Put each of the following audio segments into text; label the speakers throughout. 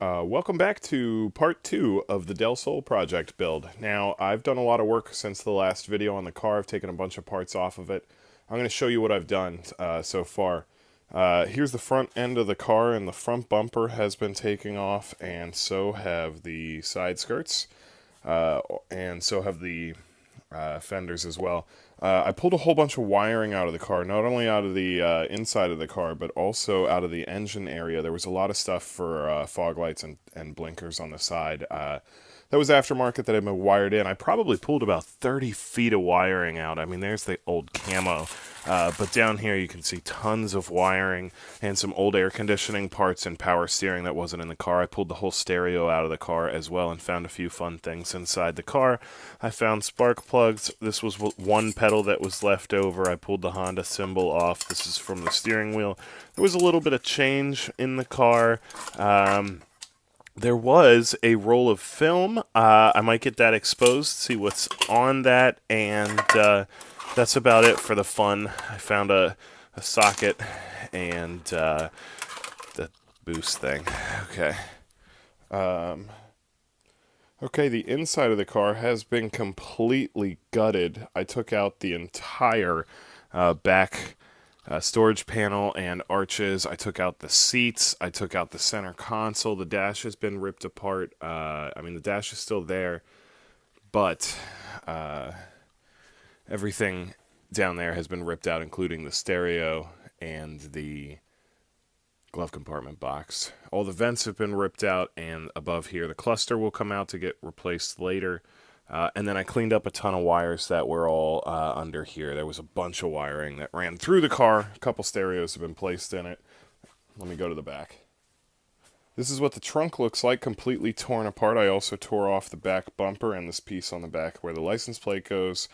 Speaker 1: Welcome back to part 2 of the Del Sol project build. Now, I've done a lot of work since the last video on the car. I've taken a bunch of parts off of it. I'm going to show you what I've done so far. Here's the front end of the car, and the front bumper has been taken off, and so have the side skirts, and so have the fenders as well. I pulled a whole bunch of wiring out of the car, not only out of the inside of the car, but also out of the engine area. There was a lot of stuff for fog lights and blinkers on the side. That was aftermarket that had been wired in. I probably pulled about 30 feet of wiring out. I mean, there's the old camo. But down here you can see tons of wiring and some old air conditioning parts and power steering that wasn't in the car. I pulled the whole stereo out of the car as well and found a few fun things inside the car. I found spark plugs. This was one pedal that was left over. I pulled the Honda symbol off. This is from the steering wheel. There was a little bit of change in the car. There was a roll of film. I might get that exposed, see what's on that, and that's about it for the fun. I found a socket and the boost thing. Okay. Okay, the inside of the car has been completely gutted. I took out the entire back storage panel and arches. I took out the seats. I took out the center console. The dash has been ripped apart. I mean, the dash is still there, but everything down there has been ripped out, including the stereo and the glove compartment box. All the vents have been ripped out, and above here the cluster will come out to get replaced later. And then I cleaned up a ton of wires that were all under here. There was a bunch of wiring that ran through the car. A couple stereos have been placed in it. Let me go to the back. This is what the trunk looks like, completely torn apart. I also tore off the back bumper and this piece on the back where the license plate goes.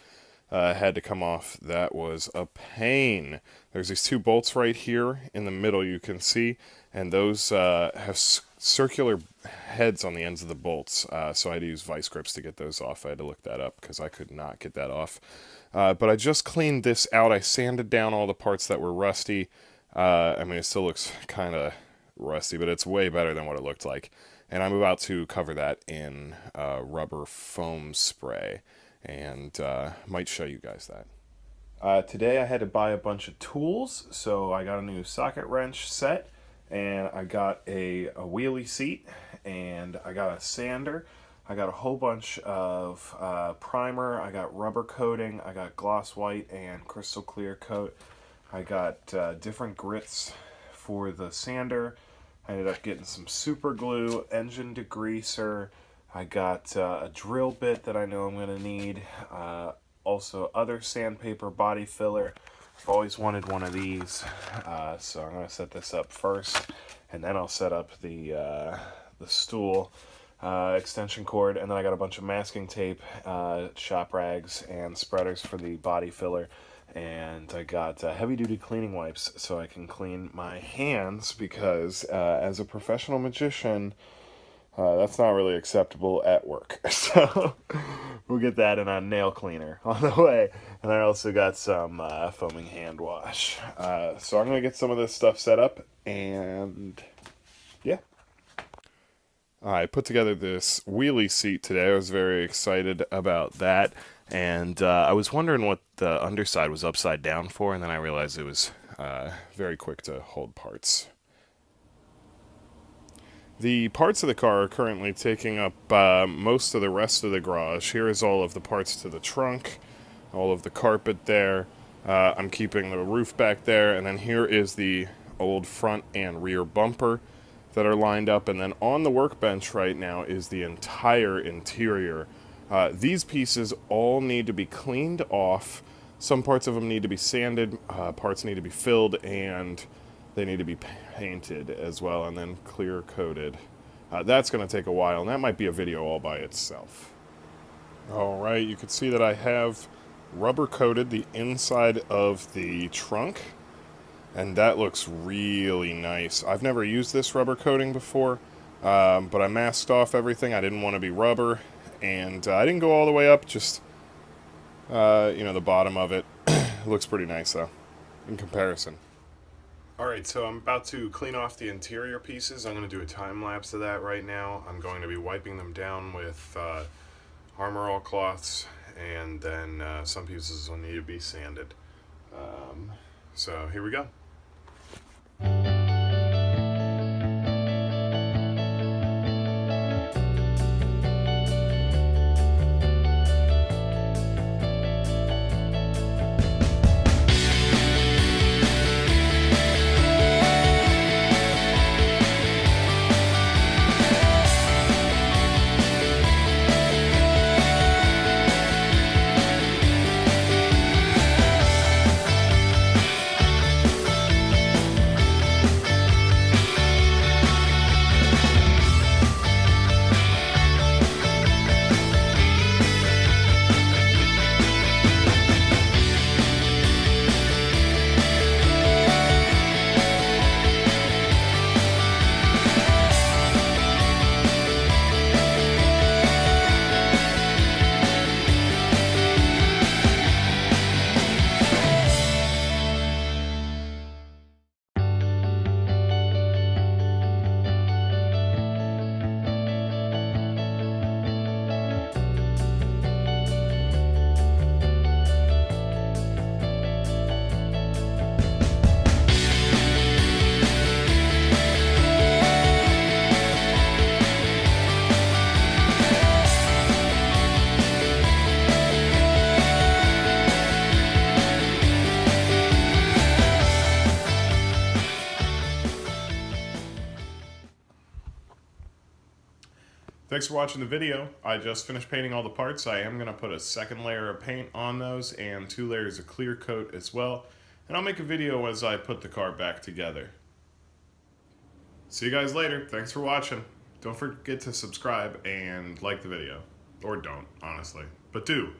Speaker 1: Had to come off. That was a pain. There's these two bolts right here in the middle you can see, and those have circular heads on the ends of the bolts, so I had to use vice grips to get those off. I had to look that up because I could not get that off. But I just cleaned this out. I sanded down all the parts that were rusty. I mean, it still looks kind of rusty, but it's way better than what it looked like. And I'm about to cover that in rubber foam spray, and might show you guys that. Today I had to buy a bunch of tools, so I got a new socket wrench set, and I got a wheelie seat, and I got a sander. I got a whole bunch of primer. I got rubber coating. I got gloss white and crystal clear coat. I got different grits for the sander. I ended up getting some super glue, engine degreaser. I got a drill bit that I know I'm going to need. Also, other sandpaper body filler. I've always wanted one of these, so I'm going to set this up first, and then I'll set up the stool extension cord, and then I got a bunch of masking tape, shop rags, and spreaders for the body filler, and I got heavy-duty cleaning wipes so I can clean my hands, because as a professional magician, that's not really acceptable at work. So we'll get that in a nail cleaner on the way. And I also got some foaming hand wash. So I'm going to get some of this stuff set up, and yeah. I put together this wheelie seat today. I was very excited about that. And I was wondering what the underside was upside down for, and then I realized it was very quick to hold parts. The parts of the car are currently taking up most of the rest of the garage. Here is all of the parts to the trunk, all of the carpet there. I'm keeping the roof back there, and then here is the old front and rear bumper that are lined up, and then on the workbench right now is the entire interior. These pieces all need to be cleaned off. Some parts of them need to be sanded, parts need to be filled, and they need to be painted as well, and then clear coated. That's going to take a while, and that might be a video all by itself. Alright, you can see that I have rubber coated the inside of the trunk, and that looks really nice. I've never used this rubber coating before, but I masked off everything. I didn't want to be rubber, and I didn't go all the way up, just the bottom of it. It looks pretty nice though, in comparison. Alright, so I'm about to clean off the interior pieces. I'm going to do a time lapse of that right now. I'm going to be wiping them down with Armor All cloths, and then some pieces will need to be sanded. So here we go. Thanks for watching the video. I just finished painting all the parts. I am going to put a second layer of paint on those and 2 layers of clear coat as well. And I'll make a video as I put the car back together. See you guys later. Thanks for watching. Don't forget to subscribe and like the video. Or don't, honestly. But do.